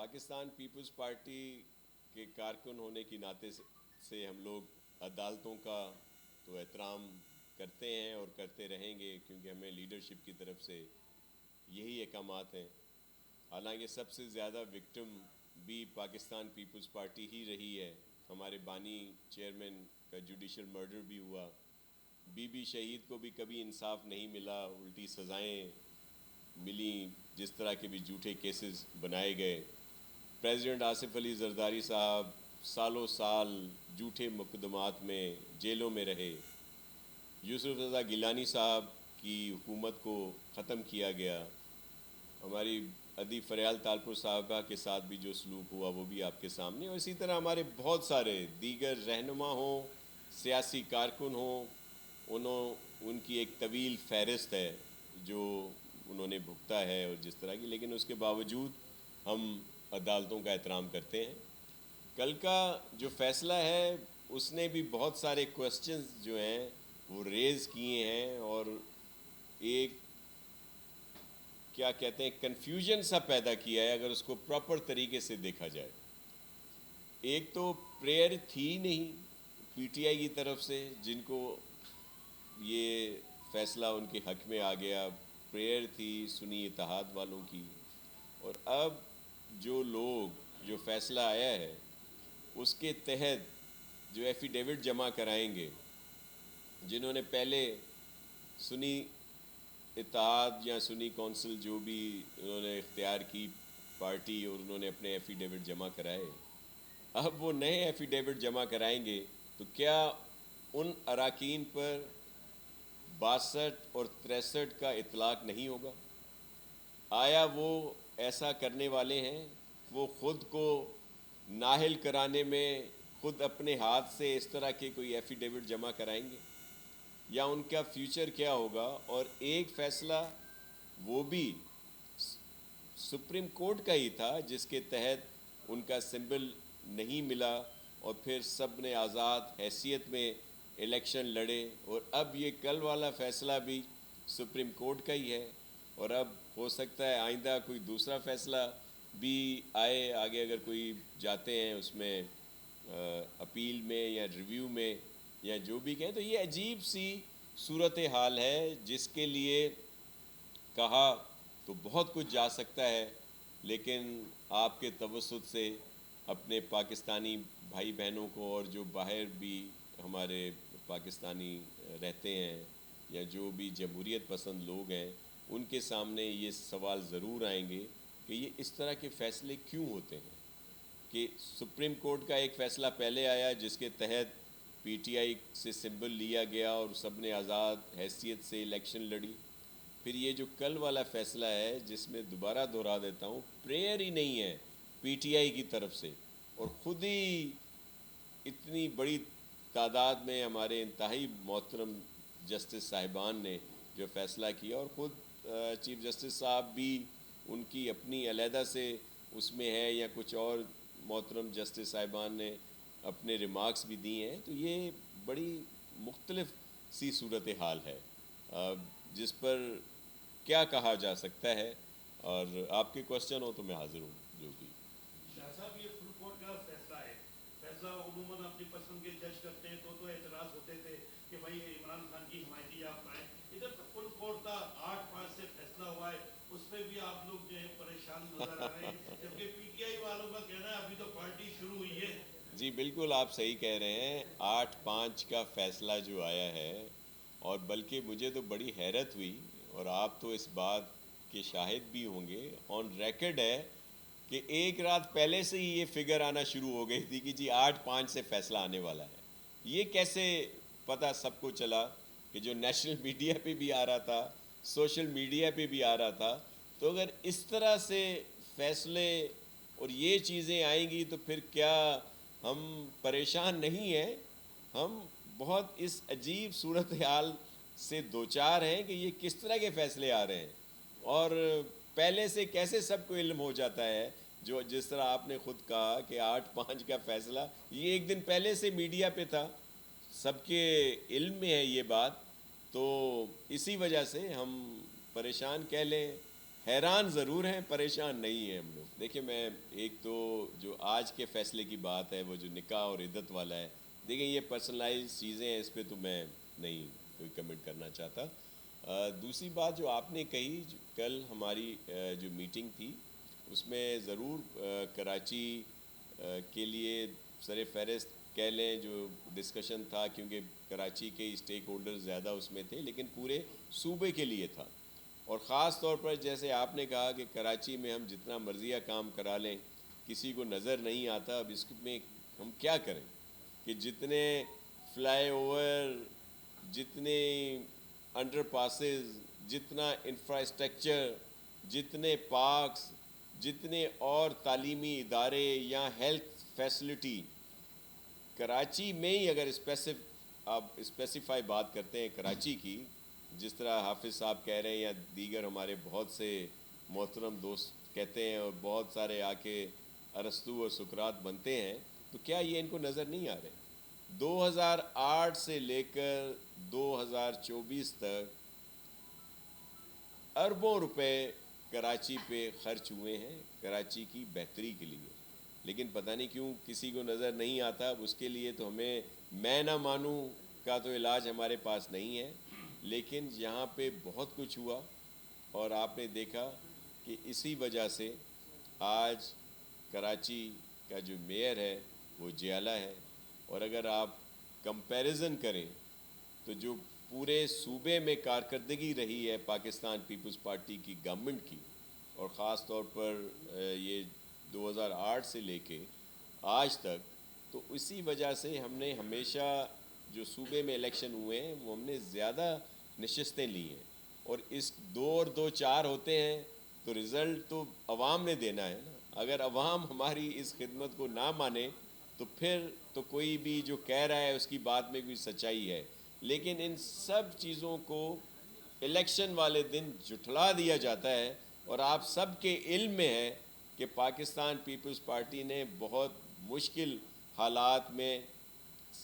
Pakistan Peoples party کے کارکن ہونے کی ناطے سے ہم لوگ عدالتوں کا تو احترام کرتے ہیں اور کرتے رہیں گے، کیونکہ ہمیں لیڈرشپ کی طرف سے یہی احکامات ہیں۔ حالانکہ سب سے زیادہ وکٹم بھی پاکستان پیپلز پارٹی ہی رہی ہے۔ ہمارے بانی چیئرمین کا جوڈیشل مرڈر بھی ہوا، بی بی شہید کو بھی کبھی انصاف نہیں ملا، الٹی سزائیں ملیں، جس طرح کے بھی جھوٹے کیسز بنائے گئے۔ پریزیڈنٹ آصف علی زرداری صاحب سالوں سال جھوٹے مقدمات میں جیلوں میں رہے۔ یوسف رضا گیلانی صاحب کی حکومت کو ختم کیا گیا۔ ہماری ادی فریال تالپور صاحبہ کے ساتھ بھی جو سلوک ہوا وہ بھی آپ کے سامنے، اور اسی طرح ہمارے بہت سارے دیگر رہنما ہوں، سیاسی کارکن ہوں، ان کی ایک طویل فہرست ہے جو انہوں نے بھگتا ہے اور جس طرح کی، لیکن اس کے باوجود ہم عدالتوں کا احترام کرتے ہیں۔ کل کا جو فیصلہ ہے اس نے بھی بہت سارے کوسچنز جو ہیں وہ ریز کیے ہیں، اور ایک کیا کہتے ہیں کنفیوژن سا پیدا کیا ہے اگر اس کو پراپر طریقے سے دیکھا جائے۔ ایک تو پریئر تھی نہیں پی ٹی آئی کی طرف سے، جن کو یہ فیصلہ ان کے حق میں آ گیا، پریئر تھی سنی اتحاد والوں کی، اور اب جو فیصلہ آیا ہے اس کے تحت جو ایفیڈیوٹ جمع کرائیں گے، جنہوں نے پہلے سنی اتحاد یا سنی کونسل جو بھی انہوں نے اختیار کی پارٹی، اور انہوں نے اپنے ایفیڈیوٹ جمع کرائے، اب وہ نئے ایفیڈیوٹ جمع کرائیں گے تو کیا ان اراکین پر 62 اور 63 کا اطلاق نہیں ہوگا؟ آیا وہ ایسا کرنے والے ہیں؟ وہ خود کو نااہل کرانے میں خود اپنے ہاتھ سے اس طرح کے کوئی ایفیڈیوٹ جمع کرائیں گے، یا ان کا فیوچر کیا ہوگا؟ اور ایک فیصلہ وہ بھی سپریم کورٹ کا ہی تھا جس کے تحت ان کا سمبل نہیں ملا، اور پھر سب نے آزاد حیثیت میں الیکشن لڑے، اور اب یہ کل والا فیصلہ بھی سپریم کورٹ کا ہی ہے، اور اب ہو سکتا ہے آئندہ کوئی دوسرا فیصلہ بھی آئے آگے، اگر کوئی جاتے ہیں اس میں اپیل میں یا ریویو میں یا جو بھی کہیں۔ تو یہ عجیب سی صورتحال ہے جس کے لیے کہا تو بہت کچھ جا سکتا ہے، لیکن آپ کے توسط سے اپنے پاکستانی بھائی بہنوں کو، اور جو باہر بھی ہمارے پاکستانی رہتے ہیں یا جو بھی جمہوریت پسند لوگ ہیں، ان کے سامنے یہ سوال ضرور آئیں گے کہ یہ اس طرح کے فیصلے کیوں ہوتے ہیں، کہ سپریم کورٹ کا ایک فیصلہ پہلے آیا جس کے تحت پی ٹی آئی سے سمبل لیا گیا اور سب نے آزاد حیثیت سے الیکشن لڑی، پھر یہ جو کل والا فیصلہ ہے جس میں دوبارہ دہرا دیتا ہوں پریئر ہی نہیں ہے پی ٹی آئی کی طرف سے، اور خود ہی اتنی بڑی تعداد میں ہمارے انتہائی محترم جسٹس صاحبان نے جو فیصلہ کیا، اور خود چیف جسٹس صاحب بھی ان کی اپنی علیحدہ سے اس میں ہے، یا کچھ اور محترم جسٹس صاحبان نے اپنے ریمارکس بھی دیے ہیں، تو یہ بڑی مختلف سی صورتحال ہے جس پر کیا کہا جا سکتا ہے، اور آپ کے کوشچن ہو تو میں حاضر ہوں جو بھی۔ شاہ صاحب یہ فل کورٹ کا فیصلہ ہے، فیصلہ عموماً اپنی پسند کے جج کرتے ہیں، تو اعتراض ہوتے تھے کہ بھائی عمران خان کی حمایتی آپ آئیں، ادھر تو فل کورٹ کا 8-5 سے فیصلہ ہوا ہے، اس پہ بھی آپ لوگ جو ہے پریشان نظر آ رہے ہیں، جبکہ پی ٹی آئی والوں کا کہنا ہے ابھی تو پارٹی شروع ہوئی ہے۔ جی بالکل آپ صحیح کہہ رہے ہیں، 8-5 کا فیصلہ جو آیا ہے، اور بلکہ مجھے تو بڑی حیرت ہوئی، اور آپ تو اس بات کے شاہد بھی ہوں گے، آن ریکارڈ ہے کہ ایک رات پہلے سے ہی یہ فگر آنا شروع ہو گئی تھی کہ جی 8-5 سے فیصلہ آنے والا ہے۔ یہ کیسے پتہ سب کو چلا کہ جو نیشنل میڈیا پہ بھی آ رہا تھا، سوشل میڈیا پہ بھی آ رہا تھا؟ تو اگر اس طرح سے فیصلے اور یہ چیزیں آئیں گی تو پھر کیا ہم پریشان نہیں ہیں؟ ہم بہت اس عجیب صورتحال سے دوچار ہیں کہ یہ کس طرح کے فیصلے آ رہے ہیں، اور پہلے سے کیسے سب کو علم ہو جاتا ہے، جو جس طرح آپ نے خود کہا کہ 8-5 کا فیصلہ یہ ایک دن پہلے سے میڈیا پہ تھا، سب کے علم میں ہے یہ بات، تو اسی وجہ سے ہم پریشان کہہ لیں، حیران ضرور ہیں، پریشان نہیں ہیں ہم لوگ. دیکھیں میں ایک تو جو آج کے فیصلے کی بات ہے وہ جو نکاح اور عدت والا ہے، دیکھیں یہ پرسنلائز چیزیں ہیں، اس پہ تو میں نہیں کوئی کمنٹ کرنا چاہتا. دوسری بات جو آپ نے کہی، کل ہماری جو میٹنگ تھی اس میں ضرور کراچی کے لیے سر فہرست کہہ لیں جو ڈسکشن تھا، کیونکہ کراچی کے اسٹیک ہولڈر زیادہ اس میں تھے، لیکن پورے صوبے کے لیے تھا. اور خاص طور پر جیسے آپ نے کہا کہ کراچی میں ہم جتنا مرضیہ کام کرا لیں کسی کو نظر نہیں آتا. اب اس میں ہم کیا کریں کہ جتنے فلائی اوور، جتنے انڈر پاسز، جتنا انفراسٹرکچر، جتنے پارکس، جتنے اور تعلیمی ادارے یا ہیلتھ فیسلٹی کراچی میں ہی، اگر آپ اسپیسیفائی بات کرتے ہیں کراچی کی، جس طرح حافظ صاحب کہہ رہے ہیں یا دیگر ہمارے بہت سے محترم دوست کہتے ہیں اور بہت سارے آ کے ارسطو اور سقراط بنتے ہیں، تو کیا یہ ان کو نظر نہیں آ رہے؟ 2008 سے لے کر 2024 تک اربوں روپے کراچی پہ خرچ ہوئے ہیں کراچی کی بہتری کے لیے، لیکن پتہ نہیں کیوں کسی کو نظر نہیں آتا. اب اس کے لیے تو ہمیں میں نہ مانوں کا تو علاج ہمارے پاس نہیں ہے، لیکن یہاں پہ بہت کچھ ہوا. اور آپ نے دیکھا کہ اسی وجہ سے آج کراچی کا جو میئر ہے وہ جیالہ ہے. اور اگر آپ کمپیریزن کریں تو جو پورے صوبے میں کارکردگی رہی ہے پاکستان پیپلز پارٹی کی گورنمنٹ کی، اور خاص طور پر یہ 2008 سے لے کے آج تک، تو اسی وجہ سے ہم نے ہمیشہ جو صوبے میں الیکشن ہوئے ہیں وہ ہم نے زیادہ نشستیں لی ہیں. اور اس 2 اور 2 4 ہوتے ہیں تو رزلٹ تو عوام نے دینا ہے نا. اگر عوام ہماری اس خدمت کو نہ مانے تو پھر تو کوئی بھی جو کہہ رہا ہے اس کی بات میں کوئی سچائی ہے. لیکن ان سب چیزوں کو الیکشن والے دن جھٹلا دیا جاتا ہے. اور آپ سب کے علم میں ہے کہ پاکستان پیپلز پارٹی نے بہت مشکل حالات میں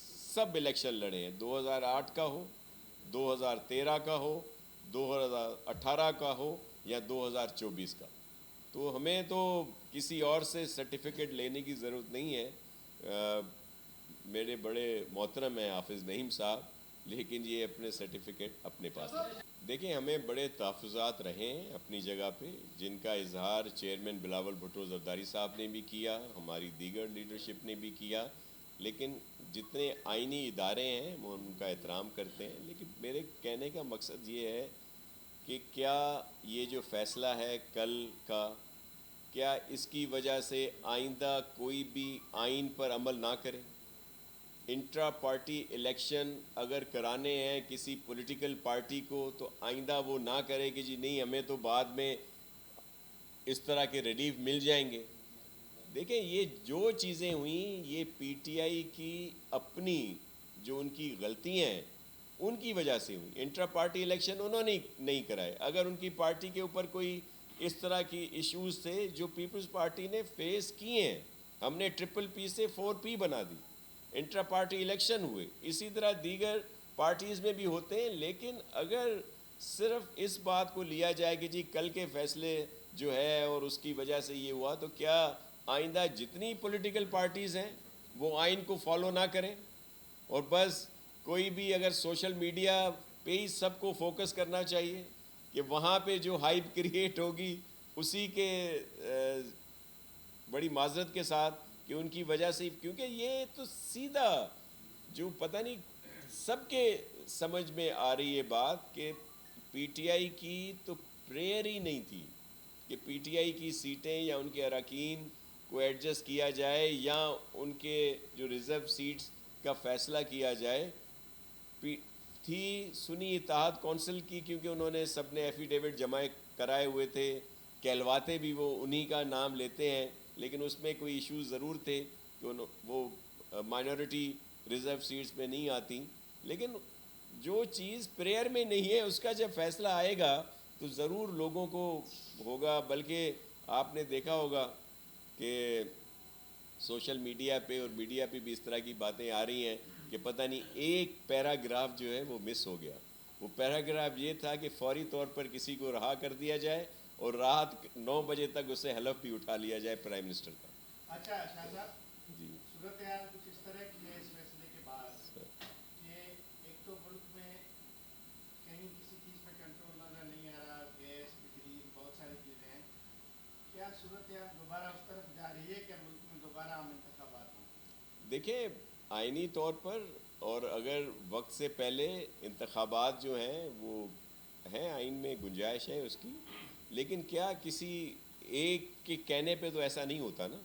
سب الیکشن لڑے ہیں، 2008 کا ہو، 2013 کا ہو، 2018 کا ہو یا 2024 کا. تو ہمیں تو کسی اور سے سرٹیفکیٹ لینے کی ضرورت نہیں ہے. میرے بڑے محترم ہیں حافظ نعیم صاحب، لیکن یہ اپنے سرٹیفکیٹ اپنے پاس رکھیں. دیکھیں ہمیں بڑے تحفظات رہے ہیں اپنی جگہ پہ، جن کا اظہار چیئرمین بلاول بھٹو زرداری صاحب نے بھی کیا، ہماری دیگر لیڈرشپ نے بھی کیا. لیکن جتنے آئینی ادارے ہیں وہ ان کا احترام کرتے ہیں. لیکن میرے کہنے کا مقصد یہ ہے کہ کیا یہ جو فیصلہ ہے کل کا، کیا اس کی وجہ سے آئندہ کوئی بھی آئین پر عمل نہ کرے؟ انٹرا پارٹی الیکشن اگر کرانے ہیں کسی پولیٹیکل پارٹی کو تو آئندہ وہ نہ کرے کہ جی نہیں ہمیں تو بعد میں اس طرح کے ریلیف مل جائیں گے. دیکھیں یہ جو چیزیں ہوئیں یہ پی ٹی آئی کی اپنی جو ان کی غلطیاں ہیں ان کی وجہ سے ہوئی. انٹرا پارٹی الیکشن انہوں نے نہیں کرائے. اگر ان کی پارٹی کے اوپر کوئی اس طرح کی ایشوز تھے جو پیپلز پارٹی نے فیس کیے ہیں، ہم نے 3P سے 4P بنا دی، انٹرا پارٹی الیکشن ہوئے. اسی طرح دیگر پارٹیز میں بھی ہوتے ہیں. لیکن اگر صرف اس بات کو لیا جائے کہ جی کل کے فیصلے جو ہے اور اس کی وجہ سے یہ ہوا، تو کیا آئندہ جتنی پولیٹیکل پارٹیز ہیں وہ آئین کو فالو نہ کریں اور بس کوئی بھی اگر سوشل میڈیا پہ ہی سب کو فوکس کرنا چاہیے کہ وہاں پہ جو ہائپ کریٹ ہوگی اسی کے بڑی معذرت کے ساتھ کہ ان کی وجہ سے، کیونکہ یہ تو سیدھا جو پتہ نہیں سب کے سمجھ میں آ رہی ہے بات کہ پی ٹی آئی کی تو پریئر ہی نہیں تھی کہ پی ٹی آئی کی سیٹیں یا ان کے اراکین کو ایڈجسٹ کیا جائے یا ان کے جو ریزرو سیٹس کا فیصلہ کیا جائے. تھی سنی اتحاد کونسل کی، کیونکہ انہوں نے سب نے ایفیڈیوٹ جمع کرائے ہوئے تھے، کہلواتے بھی وہ انہی کا نام لیتے ہیں، لیکن اس میں کوئی ایشوز ضرور تھے کہ وہ مائنورٹی ریزرو سیٹس میں نہیں آتی. لیکن جو چیز پریئر میں نہیں ہے اس کا جب فیصلہ آئے گا تو ضرور لوگوں کو ہوگا. بلکہ آپ نے دیکھا ہوگا کہ سوشل میڈیا پہ اور میڈیا پہ بھی اس طرح کی باتیں آ رہی ہیں کہ پتہ نہیں ایک پیراگراف جو ہے وہ مس ہو گیا. وہ پیراگراف یہ تھا کہ فوری طور پر کسی کو رہا کر دیا جائے اور رات 9 بجے تک اسے حلف بھی اٹھا لیا جائے پرائم منسٹر کا. اچھا شاہ صاحب، جی صورتحال کچھ اس طرح کی ہے اس فیصلے کے بعد کہ ایک تو ملک میں کہیں کسی چیز پہ کنٹرول نظر نہیں آ رہا، گیس، بجلی، بہت ساری چیزیں ہیں. کیا صورتحال دوبارہ اس طرف جا رہی ہے کہ ملک میں دوبارہ عام انتخابات ہوں؟ دیکھیں، آئینی طور پر اور اگر وقت سے پہلے انتخابات جو ہیں وہ ہیں، آئین میں گنجائش ہے اس کی، لیکن کیا کسی ایک کے کہنے پہ تو ایسا نہیں ہوتا نا.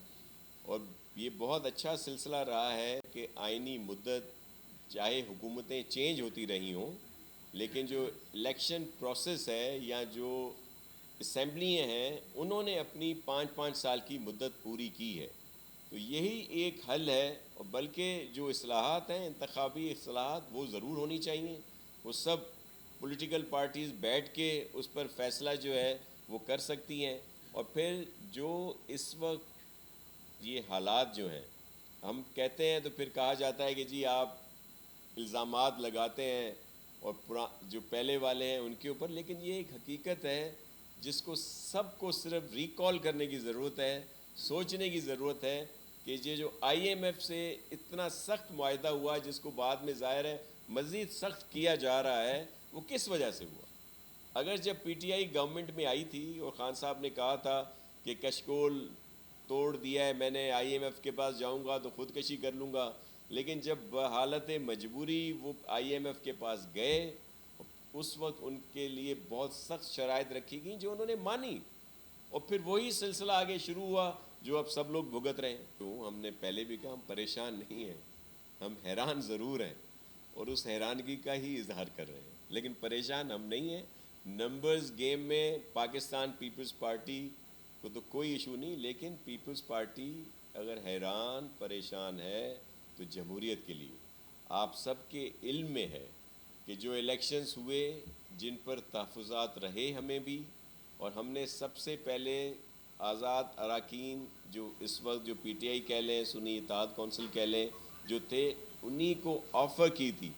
اور یہ بہت اچھا سلسلہ رہا ہے کہ آئینی مدت چاہے حکومتیں چینج ہوتی رہی ہوں، لیکن جو الیکشن پروسیس ہے یا جو اسمبلیاں ہیں انہوں نے اپنی 5 سال کی مدت پوری کی ہے. تو یہی ایک حل ہے. اور بلکہ جو اصلاحات ہیں، انتخابی اصلاحات، وہ ضرور ہونی چاہیے. وہ سب پولیٹیکل پارٹیز بیٹھ کے اس پر فیصلہ جو ہے وہ کر سکتی ہیں. اور پھر جو اس وقت یہ حالات جو ہیں، ہم کہتے ہیں تو پھر کہا جاتا ہے کہ جی آپ الزامات لگاتے ہیں اور جو پہلے والے ہیں ان کے اوپر، لیکن یہ ایک حقیقت ہے جس کو سب کو صرف ریکال کرنے کی ضرورت ہے، سوچنے کی ضرورت ہے کہ یہ جو آئی ایم ایف سے اتنا سخت معاہدہ ہوا جس کو بعد میں ظاہر ہے مزید سخت کیا جا رہا ہے، وہ کس وجہ سے ہوا. اگر جب پی ٹی آئی گورنمنٹ میں آئی تھی اور خان صاحب نے کہا تھا کہ کشکول توڑ دیا ہے میں نے، آئی ایم ایف کے پاس جاؤں گا تو خودکشی کر لوں گا، لیکن جب بحالت مجبوری وہ آئی ایم ایف کے پاس گئے، اس وقت ان کے لیے بہت سخت شرائط رکھی گئیں جو انہوں نے مانی. اور پھر وہی سلسلہ آگے شروع ہوا جو اب سب لوگ بھگت رہے ہیں. تو ہم نے پہلے بھی کہا ہم پریشان نہیں ہیں، ہم حیران ضرور ہیں اور اس حیرانگی کا ہی اظہار کر رہے ہیں، لیکن پریشان ہم نہیں ہیں. نمبرز گیم میں پاکستان پیپلز پارٹی کو تو کوئی ایشو نہیں، لیکن پیپلز پارٹی اگر حیران پریشان ہے تو جمہوریت کے لیے. آپ سب کے علم میں ہے کہ جو الیکشنز ہوئے جن پر تحفظات رہے ہمیں بھی، اور ہم نے سب سے پہلے آزاد اراکین جو اس وقت جو پی ٹی آئی کہہ لیں، سنی اتحاد کونسل کہہ لیں، جو تھے انہی کو آفر کی تھی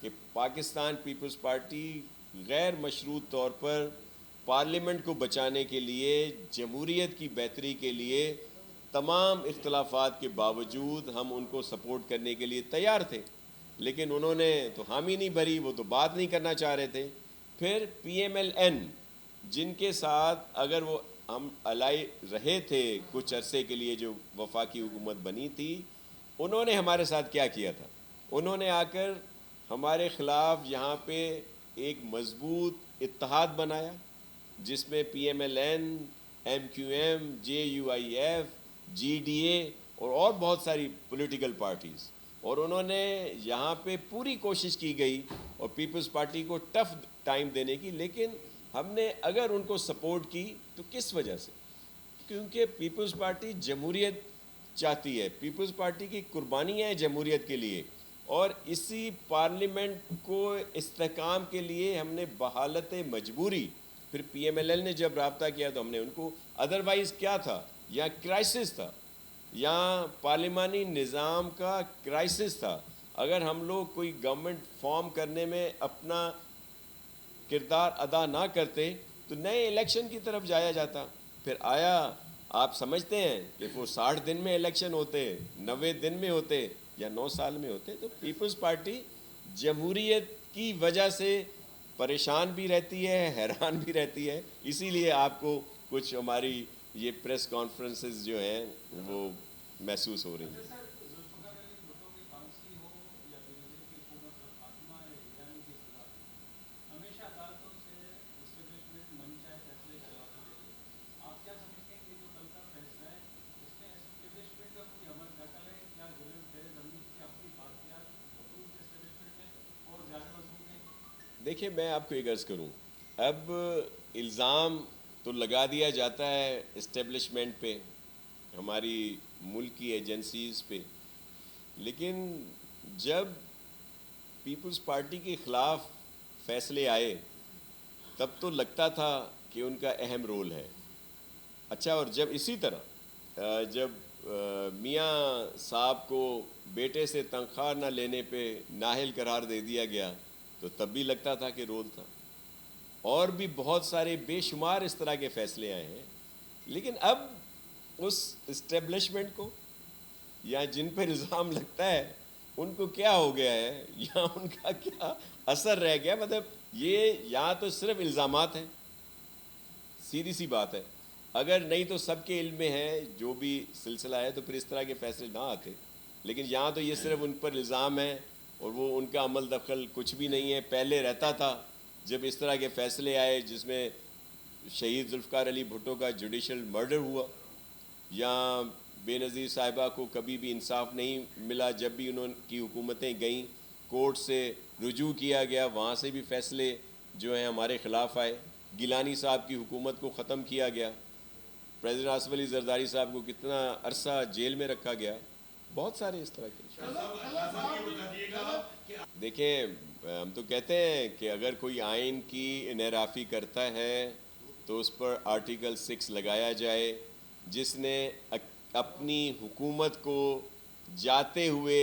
کہ پاکستان پیپلز پارٹی غیر مشروط طور پر پارلیمنٹ کو بچانے کے لیے، جمہوریت کی بہتری کے لیے، تمام اختلافات کے باوجود ہم ان کو سپورٹ کرنے کے لیے تیار تھے. لیکن انہوں نے تو حامی نہیں بھری، وہ تو بات نہیں کرنا چاہ رہے تھے. پھر پی ایم ایل این جن کے ساتھ اگر وہ ہم الائی رہے تھے کچھ عرصے کے لیے، جو وفاقی حکومت بنی تھی، انہوں نے ہمارے ساتھ کیا کیا تھا؟ انہوں نے آ کر ہمارے خلاف یہاں پہ ایک مضبوط اتحاد بنایا جس میں P M L N, M Q M, J U I F, G D A اور بہت ساری پولیٹیکل پارٹیز. اور انہوں نے یہاں پہ پوری کوشش کی گئی اور پیپلز پارٹی کو ٹف ٹائم دینے کی، لیکن ہم نے اگر ان کو سپورٹ کی تو کس وجہ سے؟ کیونکہ پیپلز پارٹی جمہوریت چاہتی ہے، پیپلز پارٹی کی قربانی ہے جمہوریت کے لیے. اور اسی پارلیمنٹ کو استحکام کے لیے ہم نے بحالت مجبوری، پھر پی ایم ایل ایل نے جب رابطہ کیا تو ہم نے ان کو، ادروائز کیا تھا؟ یا کرائسس تھا، یا پارلیمانی نظام کا کرائسس تھا. اگر ہم لوگ کوئی گورنمنٹ فارم کرنے میں اپنا کردار ادا نہ کرتے تو نئے الیکشن کی طرف جایا جاتا. پھر آیا، آپ سمجھتے ہیں کہ وہ 60 دن میں الیکشن ہوتے، 90 دن میں ہوتے یا 9 سال میں ہوتے؟ تو پیپلز پارٹی جمہوریت کی وجہ سے پریشان بھی رہتی ہے، حیران بھی رہتی ہے. اسی لیے آپ کو کچھ ہماری یہ پریس کانفرنسز جو ہیں وہ محسوس ہو رہی ہیں. سر، ذوالفقار علی بھٹو کی پالیسی ہو یا بینظیر کی حکومت کا خاتمہ یا ایرانی کی اصلاح، ہمیشہ عدالتوں سے اسٹیبلشمنٹ من چاہے فیصلے کرواتی رہی ہے. آپ کیا سمجھتے ہیں کہ جو کل کا فیصلہ ہے اس میں اسٹیبلشمنٹ کا کوئی عمل دخل ہے؟ کیا زیر زمین کی اپنی باقیات حقوق کے اسٹیبلشمنٹ میں اور زیادہ مضبوط ہیں؟ دیکھیں، میں آپ کو ایک عرض کروں، اب الزام تو لگا دیا جاتا ہے اسٹیبلشمنٹ پہ، ہماری ملک کی ایجنسیز پہ، لیکن جب پیپلز پارٹی کے خلاف فیصلے آئے تب تو لگتا تھا کہ ان کا اہم رول ہے. اچھا، اور جب اسی طرح جب میاں صاحب کو بیٹے سے تنخواہ نہ لینے پہ نااہل قرار دے دیا گیا تو تب بھی لگتا تھا کہ رول تھا. اور بھی بہت سارے بے شمار اس طرح کے فیصلے آئے ہیں، لیکن اب اس اسٹیبلشمنٹ کو یا جن پہ الزام لگتا ہے ان کو کیا ہو گیا ہے یا ان کا کیا اثر رہ گیا؟ مطلب یہ یا تو صرف الزامات ہیں، سیدھی سی بات ہے، اگر نہیں تو سب کے علم میں ہے جو بھی سلسلہ ہے تو پھر اس طرح کے فیصلے نہ آتے، لیکن یہاں تو یہ صرف ان پر الزام ہے اور وہ ان کا عمل دخل کچھ بھی نہیں ہے۔ پہلے رہتا تھا جب اس طرح کے فیصلے آئے جس میں شہید ذوالفقار علی بھٹو کا جوڈیشل مرڈر ہوا، یا بے نظیر صاحبہ کو کبھی بھی انصاف نہیں ملا، جب بھی انہوں کی حکومتیں گئیں کورٹ سے رجوع کیا گیا، وہاں سے بھی فیصلے جو ہیں ہمارے خلاف آئے، گیلانی صاحب کی حکومت کو ختم کیا گیا، پریزیڈنٹ آصف علی زرداری صاحب کو کتنا عرصہ جیل میں رکھا گیا، بہت سارے اس طرح کے۔ دیکھیں ہم تو کہتے ہیں کہ اگر کوئی آئین کی انحرافی کرتا ہے تو اس پر آرٹیکل 6 لگایا جائے، جس نے اپنی حکومت کو جاتے ہوئے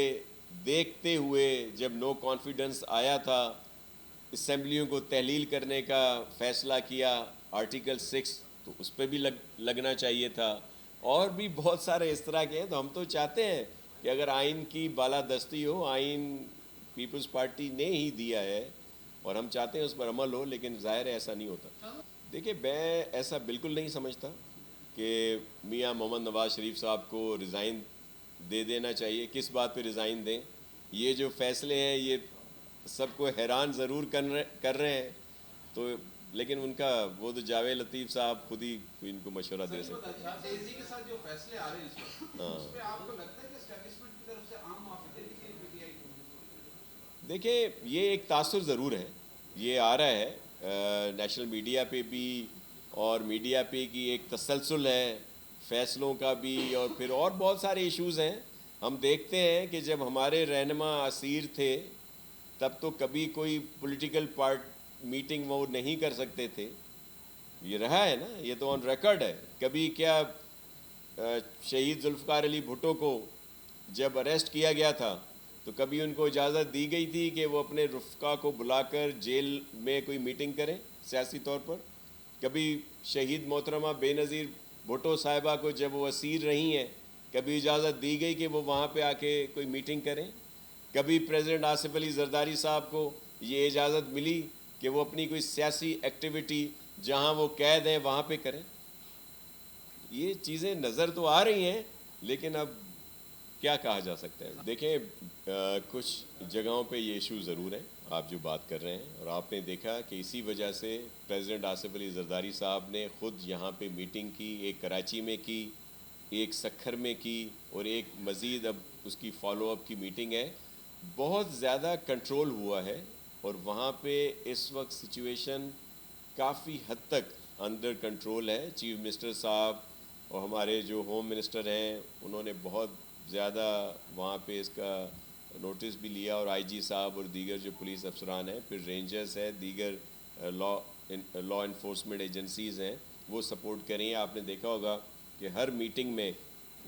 دیکھتے ہوئے جب نو کانفیڈنس آیا تھا اسمبلیوں کو تحلیل کرنے کا فیصلہ کیا، آرٹیکل 6 تو اس پہ بھی لگنا چاہیے تھا، اور بھی بہت سارے اس طرح کے ہیں۔ تو ہم تو چاہتے ہیں کہ اگر آئین کی بالادستی ہو، آئین پیپلز پارٹی نے ہی دیا ہے اور ہم چاہتے ہیں اس پر عمل ہو، لیکن ظاہر ہے ایسا نہیں ہوتا۔ دیکھیں میں ایسا بالکل نہیں سمجھتا کہ میاں محمد نواز شریف صاحب کو ریزائن دے دینا چاہیے۔ کس بات پہ ریزائن دیں؟ یہ جو فیصلے ہیں یہ سب کو حیران ضرور کر رہے ہیں، تو لیکن ان کا وہ تو جاوید لطیف صاحب خود ہی ان کو مشورہ دے سکتے ہیں۔ تیزی کے ساتھ جو فیصلے آ رہے ہیں اس وقت، اس پہ آپ کو لگتا ہے کہ اسٹیبلشمنٹ کی طرف سے عام موافقت ہے کہ پی ٹی آئی کو؟ دیکھیں یہ ایک تاثر ضرور ہے، یہ آ رہا ہے نیشنل میڈیا پہ بھی، اور میڈیا پہ کی ایک تسلسل ہے فیصلوں کا بھی، اور پھر اور بہت سارے ایشوز ہیں۔ ہم دیکھتے ہیں کہ جب ہمارے رہنما اسیر تھے تب تو کبھی کوئی پولیٹیکل میٹنگ وہ نہیں کر سکتے تھے، یہ رہا ہے نا، یہ تو آن ریکارڈ ہے۔ کبھی کیا شہید ذوالفقار علی بھٹو کو جب اریسٹ کیا گیا تھا تو کبھی ان کو اجازت دی گئی تھی کہ وہ اپنے رفقا کو بلا کر جیل میں کوئی میٹنگ کریں سیاسی طور پر؟ کبھی شہید محترمہ بے نظیر بھٹو صاحبہ کو جب وہ اسیر رہی ہیں کبھی اجازت دی گئی کہ وہ وہاں پہ آ کے کوئی میٹنگ کریں؟ کبھی پریزیڈنٹ آصف علی زرداری صاحب کو یہ اجازت ملی کہ وہ اپنی کوئی سیاسی ایکٹیویٹی جہاں وہ قید ہیں وہاں پہ کریں؟ یہ چیزیں نظر تو آ رہی ہیں، لیکن اب کیا کہا جا سکتا ہے؟ دیکھیں کچھ جگہوں پہ یہ ایشو ضرور ہیں آپ جو بات کر رہے ہیں، اور آپ نے دیکھا کہ اسی وجہ سے پریزیڈنٹ آصف علی زرداری صاحب نے خود یہاں پہ میٹنگ کی، ایک کراچی میں کی، ایک سکھر میں کی، اور ایک مزید اب اس کی فالو اپ کی میٹنگ ہے۔ بہت زیادہ کنٹرول ہوا ہے، اور وہاں پہ اس وقت سچویشن کافی حد تک انڈر کنٹرول ہے۔ چیف منسٹر صاحب اور ہمارے جو ہوم منسٹر ہیں انہوں نے بہت زیادہ وہاں پہ اس کا نوٹس بھی لیا، اور آئی جی صاحب اور دیگر جو پولیس افسران ہیں، پھر رینجرز ہیں، دیگر لا انفورسمنٹ ایجنسیز ہیں، وہ سپورٹ کریں۔ آپ نے دیکھا ہوگا کہ ہر میٹنگ میں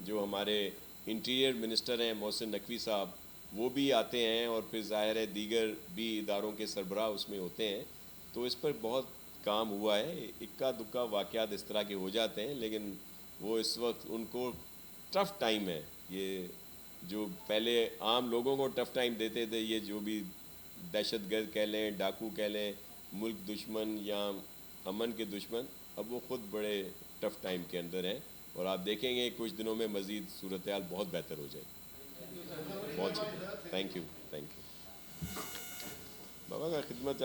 جو ہمارے انٹیریئر منسٹر ہیں محسن نقوی صاحب وہ بھی آتے ہیں، اور پھر ظاہر ہے دیگر بھی اداروں کے سربراہ اس میں ہوتے ہیں، تو اس پر بہت کام ہوا ہے۔ اکا دکا واقعات اس طرح کے ہو جاتے ہیں، لیکن وہ اس وقت ان کو ٹف ٹائم ہے۔ یہ جو پہلے عام لوگوں کو ٹف ٹائم دیتے تھے، یہ جو بھی دہشت گرد کہہ لیں، ڈاکو کہہ لیں، ملک دشمن یا امن کے دشمن، اب وہ خود بڑے ٹف ٹائم کے اندر ہیں، اور آپ دیکھیں گے کچھ دنوں میں مزید صورتحال بہت بہتر ہو جائے گی۔ بہت شکریہ، تھینک یو، تھینک یو۔ بابا کا خدمت